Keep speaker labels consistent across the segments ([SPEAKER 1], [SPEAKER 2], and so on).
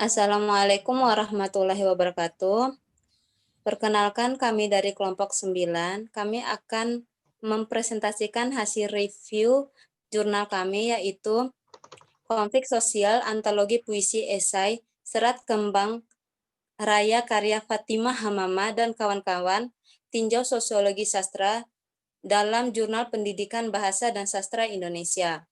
[SPEAKER 1] Assalamualaikum warahmatullahi wabarakatuh. Perkenalkan kami dari kelompok 9. Kami akan mempresentasikan hasil review jurnal kami yaitu Konflik Sosial Antologi Puisi Esai Serat Kembang Raya karya Fatimah Hamama dan kawan-kawan, tinjau Sosiologi Sastra dalam Jurnal Pendidikan Bahasa dan Sastra Indonesia.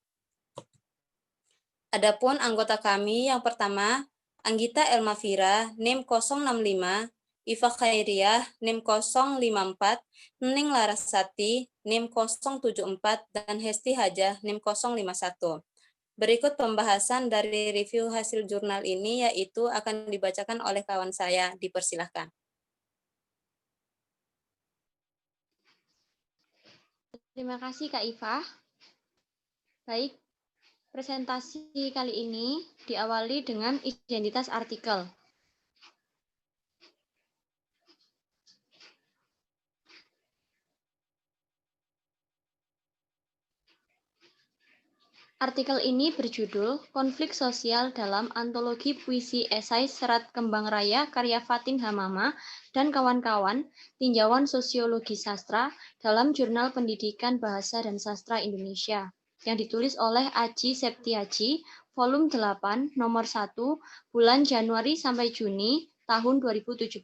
[SPEAKER 1] Adapun anggota kami yang pertama, Anggita Elmafira, NIM 065, Iva Khairiah, NIM 054, Nening Larasati, NIM 074, dan Hesti Hajah, NIM 051. Berikut pembahasan dari review hasil jurnal ini, yaitu akan dibacakan oleh kawan saya. Dipersilahkan.
[SPEAKER 2] Terima kasih Kak Iva. Baik, presentasi kali ini diawali dengan identitas artikel. Artikel ini berjudul Konflik Sosial dalam Antologi Puisi Esai Serat Kembang Raya karya Fatin Hamama dan kawan-kawan, tinjauan Sosiologi Sastra dalam Jurnal Pendidikan Bahasa dan Sastra Indonesia, yang ditulis oleh Aji Septiaji, volume 8, nomor 1, bulan Januari sampai Juni tahun 2017.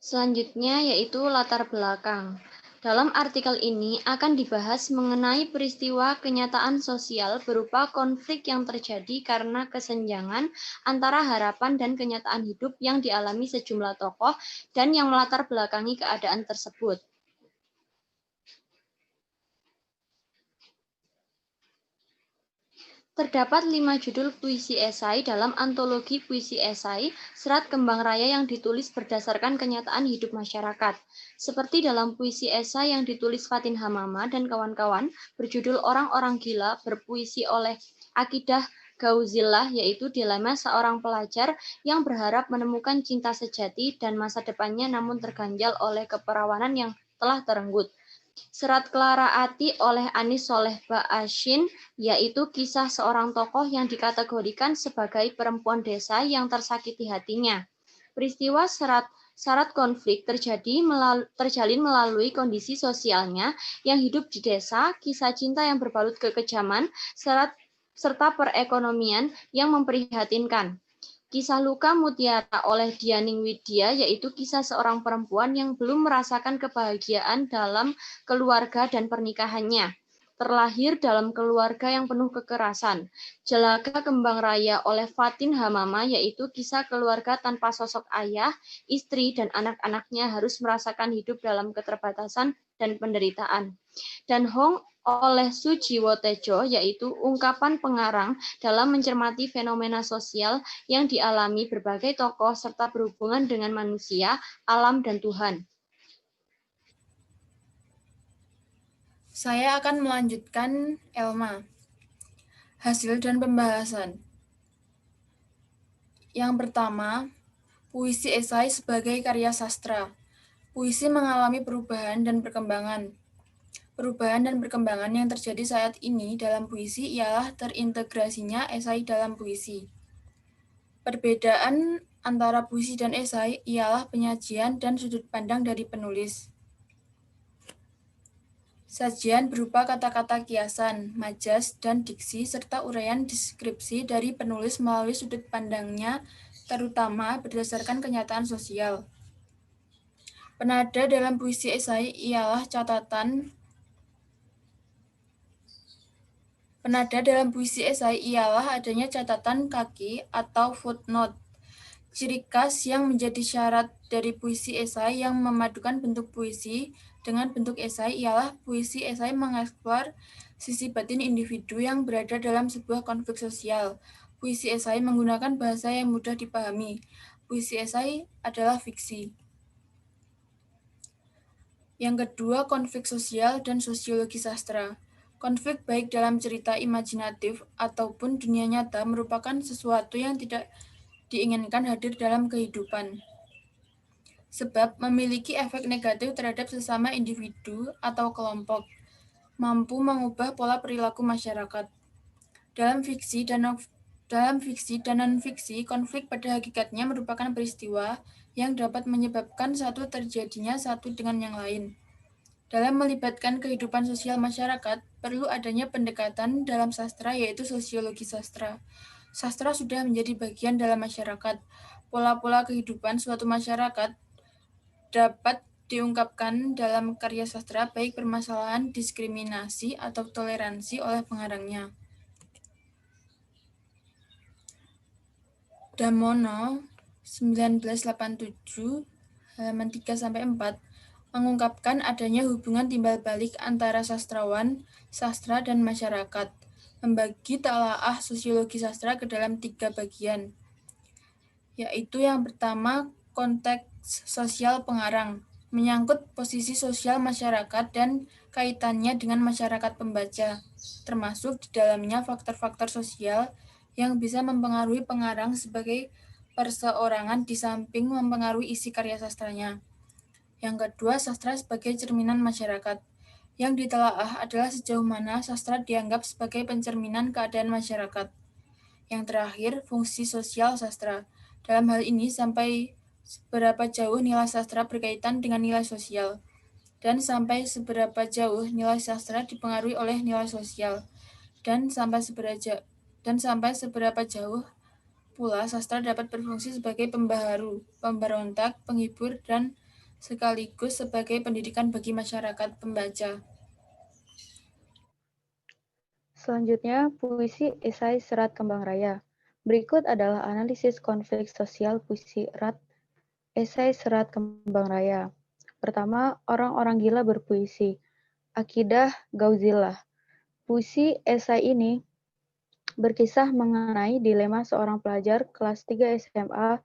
[SPEAKER 2] Selanjutnya yaitu latar belakang. Dalam artikel ini akan dibahas mengenai peristiwa kenyataan sosial berupa konflik yang terjadi karena kesenjangan antara harapan dan kenyataan hidup yang dialami sejumlah tokoh dan yang melatar belakangi keadaan tersebut. Terdapat 5 judul puisi esai dalam antologi puisi esai Serat Kembang Raya yang ditulis berdasarkan kenyataan hidup masyarakat. Seperti dalam puisi esai yang ditulis Fatin Hamama dan kawan-kawan berjudul Orang-orang Gila berpuisi oleh Akidah Gauzillah, yaitu dilema seorang pelajar yang berharap menemukan cinta sejati dan masa depannya namun terganjal oleh keperawanan yang telah terenggut. Serat Clara Ati oleh Anis Soleh Ba'ashin, yaitu kisah seorang tokoh yang dikategorikan sebagai perempuan desa yang tersakiti hatinya. Peristiwa syarat konflik terjalin melalui kondisi sosialnya yang hidup di desa, kisah cinta yang berbalut kekejaman, serta perekonomian yang memprihatinkan. Kisah Luka Mutiara oleh Dianing Widya, yaitu kisah seorang perempuan yang belum merasakan kebahagiaan dalam keluarga dan pernikahannya. Terlahir dalam keluarga yang penuh kekerasan. Jelaga Kembang Raya oleh Fatin Hamama, yaitu kisah keluarga tanpa sosok ayah, istri, dan anak-anaknya harus merasakan hidup dalam keterbatasan dan penderitaan. Dan Hong oleh Sujiwo Tejo, yaitu ungkapan pengarang dalam mencermati fenomena sosial yang dialami berbagai tokoh serta berhubungan dengan manusia, alam, dan Tuhan.
[SPEAKER 3] Saya akan melanjutkan Elma. Hasil dan pembahasan. Yang pertama, puisi esai sebagai karya sastra. Puisi mengalami perubahan dan perkembangan. Perubahan dan perkembangan yang terjadi saat ini dalam puisi ialah terintegrasinya esai dalam puisi. Perbedaan antara puisi dan esai ialah penyajian dan sudut pandang dari penulis. Sajian berupa kata-kata kiasan, majas, dan diksi, serta uraian deskripsi dari penulis melalui sudut pandangnya, terutama berdasarkan kenyataan sosial. Penada dalam puisi esai ialah catatan. Penada dalam puisi esai ialah adanya catatan kaki atau footnote. Ciri khas yang menjadi syarat dari puisi esai yang memadukan bentuk puisi dengan bentuk esai ialah puisi esai mengeksplor sisi batin individu yang berada dalam sebuah konflik sosial. Puisi esai menggunakan bahasa yang mudah dipahami. Puisi esai adalah fiksi. Yang kedua, konflik sosial dan sosiologi sastra. Konflik baik dalam cerita imajinatif ataupun dunia nyata merupakan sesuatu yang tidak diinginkan hadir dalam kehidupan, sebab memiliki efek negatif terhadap sesama individu atau kelompok. mampu mengubah pola perilaku masyarakat. Dalam fiksi dan non-fiksi, konflik pada hakikatnya merupakan peristiwa yang dapat menyebabkan satu terjadinya satu dengan yang lain. Dalam melibatkan kehidupan sosial masyarakat, perlu adanya pendekatan dalam sastra yaitu sosiologi sastra. Sastra sudah menjadi bagian dalam masyarakat. Pola-pola kehidupan suatu masyarakat dapat diungkapkan dalam karya sastra baik permasalahan diskriminasi atau toleransi oleh pengarangnya. Damono 1987 halaman 3-4 mengungkapkan adanya hubungan timbal balik antara sastrawan, sastra, dan masyarakat, membagi telaah sosiologi sastra ke dalam 3 bagian, yaitu yang pertama konteks sosial pengarang, menyangkut posisi sosial masyarakat dan kaitannya dengan masyarakat pembaca, termasuk di dalamnya faktor-faktor sosial yang bisa mempengaruhi pengarang sebagai perseorangan di samping mempengaruhi isi karya sastranya. Yang kedua, sastra sebagai cerminan masyarakat. Yang ditelaah adalah sejauh mana sastra dianggap sebagai pencerminan keadaan masyarakat. Yang terakhir, fungsi sosial sastra. Dalam hal ini, sampai seberapa jauh nilai sastra berkaitan dengan nilai sosial, dan sampai seberapa jauh nilai sastra dipengaruhi oleh nilai sosial, dan sampai seberapa jauh pula sastra dapat berfungsi sebagai pembaharu, pemberontak, penghibur, dan sekaligus sebagai pendidikan bagi masyarakat pembaca.
[SPEAKER 4] Selanjutnya, puisi esai Serat Kembang Raya. Berikut adalah analisis konflik sosial puisi esai Serat Kembang Raya. Pertama, orang-orang gila berpuisi. Akidah Gauzillah. Puisi esai ini berkisah mengenai dilema seorang pelajar kelas 3 SMA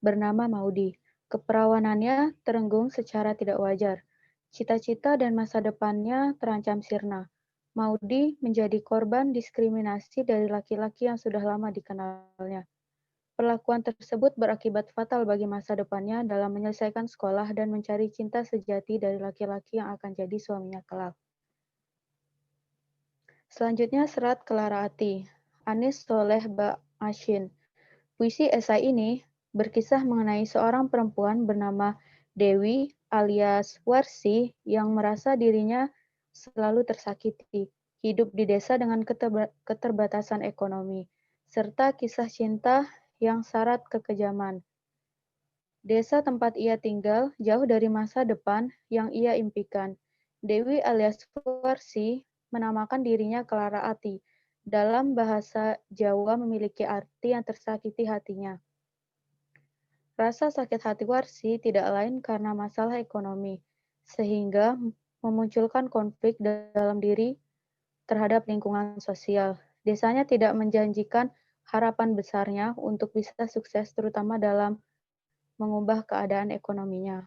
[SPEAKER 4] bernama Maudi. Keperawanannya terenggung secara tidak wajar. Cita-cita dan masa depannya terancam sirna. Maudi menjadi korban diskriminasi dari laki-laki yang sudah lama dikenalnya. Perlakuan tersebut berakibat fatal bagi masa depannya dalam menyelesaikan sekolah dan mencari cinta sejati dari laki-laki yang akan jadi suaminya kelak. Selanjutnya, Serat Kelara Ati, Anis Soleh Ba'asyin. Puisi esai ini berkisah mengenai seorang perempuan bernama Dewi alias Warsi yang merasa dirinya selalu tersakiti, hidup di desa dengan keterbatasan ekonomi, serta kisah cinta yang syarat kekejaman. Desa tempat ia tinggal jauh dari masa depan yang ia impikan. Dewi alias Warsi menamakan dirinya Kelara Ati. Dalam bahasa Jawa memiliki arti yang tersakiti hatinya. Rasa sakit hati Warsi tidak lain karena masalah ekonomi, sehingga memunculkan konflik dalam diri terhadap lingkungan sosial. Desanya tidak menjanjikan harapan besarnya untuk bisa sukses terutama dalam mengubah keadaan ekonominya.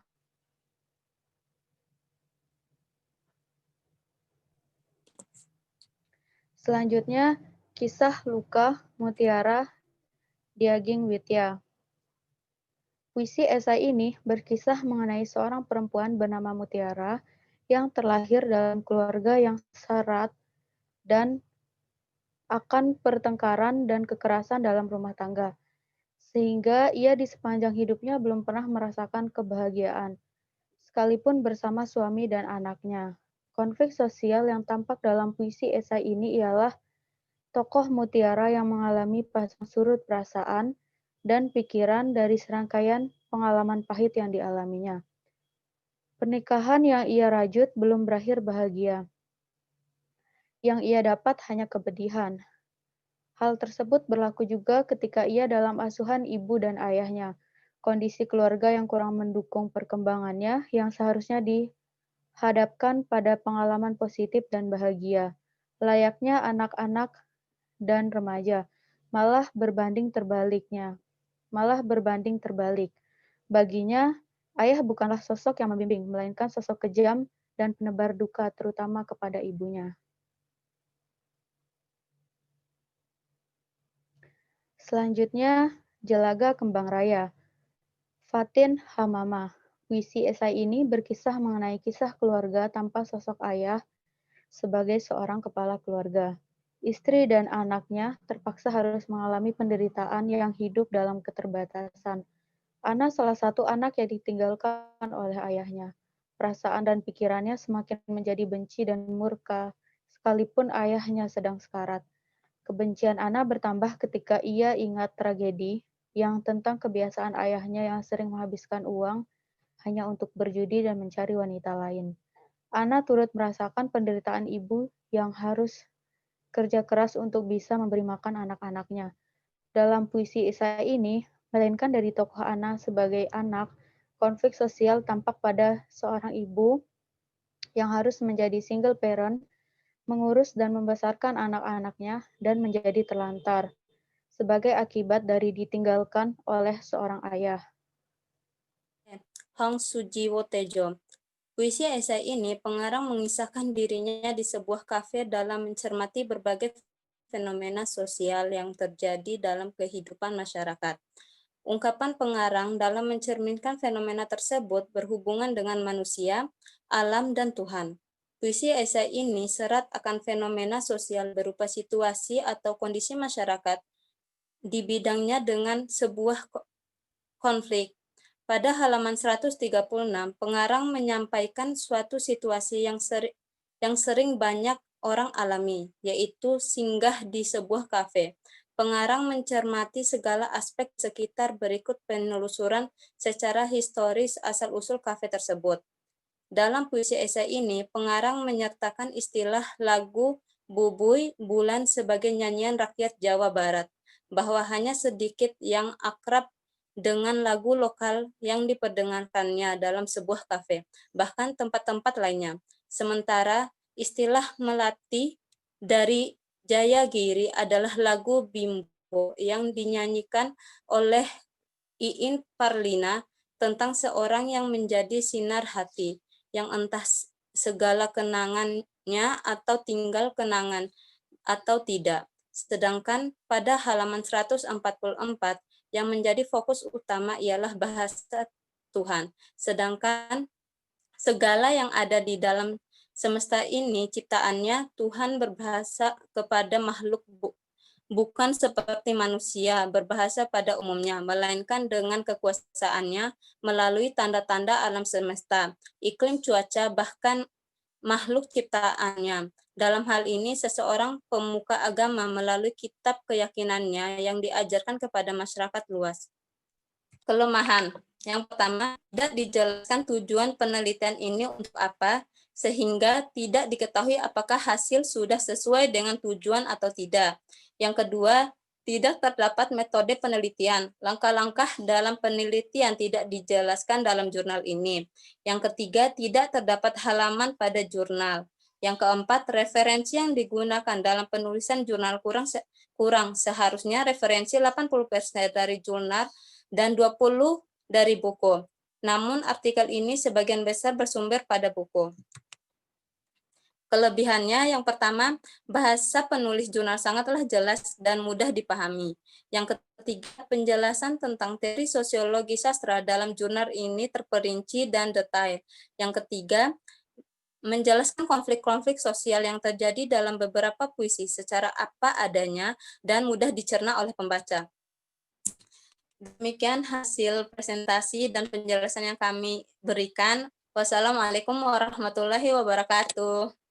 [SPEAKER 4] Selanjutnya, kisah Luka Mutiara Diaging Widya. Puisi esai ini berkisah mengenai seorang perempuan bernama Mutiara yang terlahir dalam keluarga yang syarat dan akan pertengkaran dan kekerasan dalam rumah tangga, sehingga ia di sepanjang hidupnya belum pernah merasakan kebahagiaan, sekalipun bersama suami dan anaknya. Konflik sosial yang tampak dalam puisi esai ini ialah tokoh Mutiara yang mengalami pasang surut perasaan dan pikiran dari serangkaian pengalaman pahit yang dialaminya. Pernikahan yang ia rajut belum berakhir bahagia. Yang ia dapat hanya kepedihan. Hal tersebut berlaku juga ketika ia dalam asuhan ibu dan ayahnya. Kondisi keluarga yang kurang mendukung perkembangannya yang seharusnya dihadapkan pada pengalaman positif dan bahagia. Layaknya anak-anak dan remaja, malah berbanding terbalik. Baginya, ayah bukanlah sosok yang membimbing, melainkan sosok kejam dan penebar duka, terutama kepada ibunya. Selanjutnya, Jelaga Kembang Raya. Fatin Hamamah. Puisi esai ini berkisah mengenai kisah keluarga tanpa sosok ayah, sebagai seorang kepala keluarga. Istri dan anaknya terpaksa harus mengalami penderitaan yang hidup dalam keterbatasan. Ana salah satu anak yang ditinggalkan oleh ayahnya. Perasaan dan pikirannya semakin menjadi benci dan murka, sekalipun ayahnya sedang sekarat. Kebencian Ana bertambah ketika ia ingat tragedi yang tentang kebiasaan ayahnya yang sering menghabiskan uang hanya untuk berjudi dan mencari wanita lain. Ana turut merasakan penderitaan ibu yang harus kerja keras untuk bisa memberi makan anak-anaknya. Dalam puisi esai ini, melainkan dari tokoh Ana sebagai anak, konflik sosial tampak pada seorang ibu yang harus menjadi single parent, mengurus dan membesarkan anak-anaknya, dan menjadi terlantar sebagai akibat dari ditinggalkan oleh seorang ayah.
[SPEAKER 1] Hong Sujiwo Tejo. Puisi esai ini pengarang mengisahkan dirinya di sebuah kafe dalam mencermati berbagai fenomena sosial yang terjadi dalam kehidupan masyarakat. Ungkapan pengarang dalam mencerminkan fenomena tersebut berhubungan dengan manusia, alam, dan Tuhan. Puisi esai ini serat akan fenomena sosial berupa situasi atau kondisi masyarakat di bidangnya dengan sebuah konflik. Pada halaman 136, pengarang menyampaikan suatu situasi yang sering banyak orang alami, yaitu singgah di sebuah kafe. Pengarang mencermati segala aspek sekitar berikut penelusuran secara historis asal-usul kafe tersebut. Dalam puisi esai ini, pengarang menyertakan istilah lagu Bubuy Bulan sebagai nyanyian rakyat Jawa Barat, bahwa hanya sedikit yang akrab dengan lagu lokal yang diperdengarkannya dalam sebuah kafe, bahkan tempat-tempat lainnya. Sementara istilah melati dari Jayagiri adalah lagu Bimbo yang dinyanyikan oleh Iin Parlina tentang seorang yang menjadi sinar hati, yang entah segala kenangannya atau tinggal kenangan atau tidak. Sedangkan pada halaman 144 yang menjadi fokus utama ialah bahasa Tuhan. Sedangkan segala yang ada di dalam semesta ini ciptaannya Tuhan berbahasa kepada makhluk bukan seperti manusia berbahasa pada umumnya, melainkan dengan kekuasaannya melalui tanda-tanda alam semesta, iklim cuaca, bahkan makhluk ciptaannya. Dalam hal ini, seseorang pemuka agama melalui kitab keyakinannya yang diajarkan kepada masyarakat luas. Kelemahan. Yang pertama, tidak dijelaskan tujuan penelitian ini untuk apa, sehingga tidak diketahui apakah hasil sudah sesuai dengan tujuan atau tidak. Yang kedua, tidak terdapat metode penelitian. Langkah-langkah dalam penelitian tidak dijelaskan dalam jurnal ini. Yang ketiga, tidak terdapat halaman pada jurnal. Yang keempat, referensi yang digunakan dalam penulisan jurnal kurang. Seharusnya referensi 80% dari jurnal dan 20 dari buku. Namun artikel ini sebagian besar bersumber pada buku. Kelebihannya yang pertama, bahasa penulis jurnal sangatlah jelas dan mudah dipahami. Yang ketiga, penjelasan tentang teori sosiologi sastra dalam jurnal ini terperinci dan detail. Yang ketiga, menjelaskan konflik-konflik sosial yang terjadi dalam beberapa puisi secara apa adanya dan mudah dicerna oleh pembaca. Demikian hasil presentasi dan penjelasan yang kami berikan. Wassalamualaikum warahmatullahi wabarakatuh.